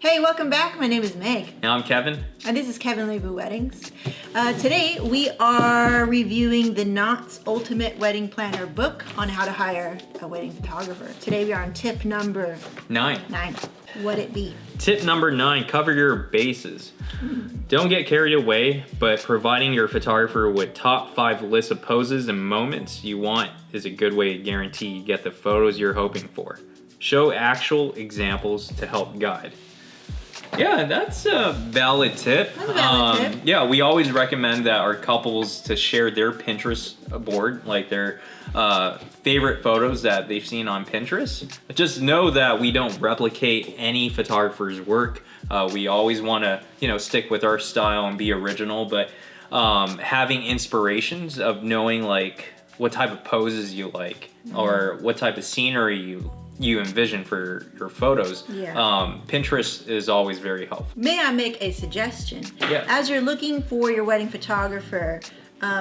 Hey, welcome back. My name is Meg. And I'm Kevin. And this is Kevin Lebu Weddings. Today we are reviewing the Knott's Ultimate Wedding Planner book on how to hire a wedding photographer. Today we are on tip number 9. What'd it be? Tip number 9, cover your bases. Don't get carried away, but providing your photographer with top 5 lists of poses and moments you want is a good way to guarantee you get the photos you're hoping for. Show actual examples to help guide. Yeah, that's a valid tip. That's a valid tip. Yeah, we always recommend that our couples to share their Pinterest board, like their favorite photos that they've seen on Pinterest. Just know that we don't replicate any photographer's work. We always want to, stick with our style and be original, but having inspirations of knowing like what type of poses you like or what type of scenery you envision for your photos. Pinterest is always very helpful. May I make a suggestion? Yeah. As you're looking for your wedding photographer,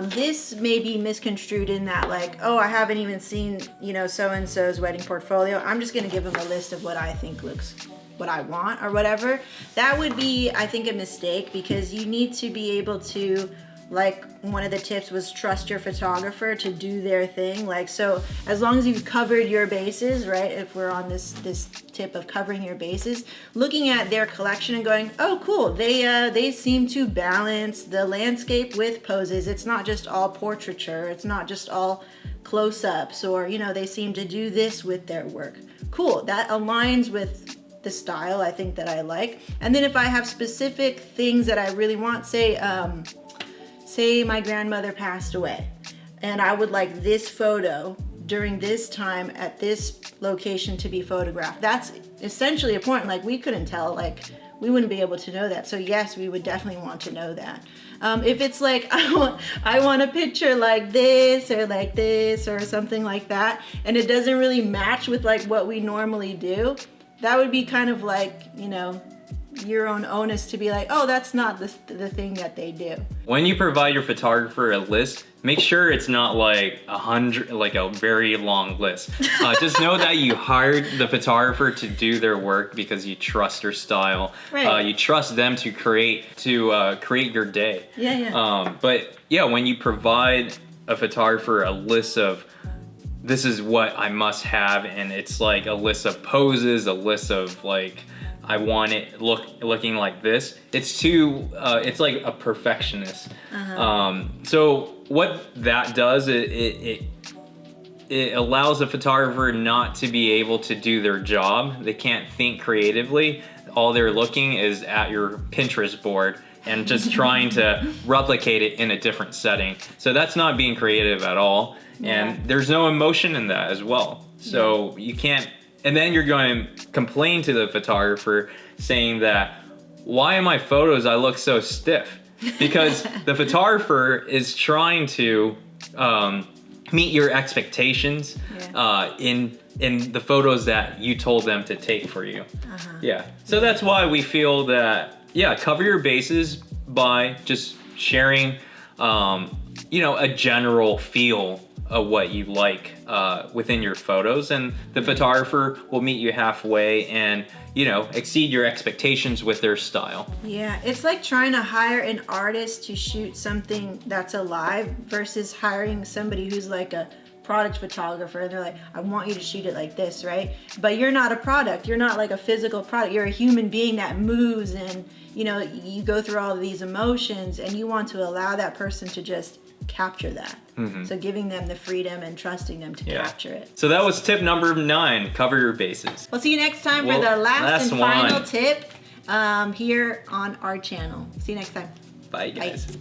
this may be misconstrued in that like, oh, I haven't even seen, so-and-so's wedding portfolio. I'm just gonna give them a list of what I think looks what I want or whatever. That would be, I think, a mistake because you need to be able to, like one of the tips was trust your photographer to do their thing. Like, so as long as you've covered your bases, right? If we're on this tip of covering your bases, looking at their collection and going, oh, cool. They seem to balance the landscape with poses. It's not just all portraiture. It's not just all close-ups or, they seem to do this with their work. Cool. That aligns with the style I think that I like. And then if I have specific things that I really want, say my grandmother passed away and I would like this photo during this time at this location to be photographed. That's essentially important. Like we couldn't tell, like we wouldn't be able to know that. So yes, we would definitely want to know that. If it's like, I want a picture like this or something like that, and it doesn't really match with like what we normally do, that would be kind of like, your own onus to be like, oh, that's not the thing that they do. When you provide your photographer a list, make sure it's not like 100, like a very long list. Just know that you hired the photographer to do their work because you trust their style. Right. You trust them to create your day. But yeah, when you provide a photographer a list of this is what I must have, and it's like a list of poses, a list of like I want it looking like this. It's like a perfectionist. So what that does, it allows a photographer not to be able to do their job. They can't think creatively. All they're looking is at your Pinterest board and just trying to replicate it in a different setting. So that's not being creative at all. And there's no emotion in that as well. So you can't. And then you're going to complain to the photographer saying that, why in my photos I look so stiff? Because the photographer is trying to meet your expectations in the photos that you told them to take for you. So that's why we feel that, cover your bases by just sharing, a general feel of what you like within your photos, and the photographer will meet you halfway and exceed your expectations with their style. It's like trying to hire an artist to shoot something that's alive versus hiring somebody who's like a product photographer and they're like, I want you to shoot it like this, right? But you're not a product. You're not like a physical product. You're a human being that moves and you go through all of these emotions and you want to allow that person to just capture that. So giving them the freedom and trusting them to capture it. So that was tip number 9, cover your bases. We'll see you next time for the last and final tip here on our channel. See you next time. Bye guys. Bye.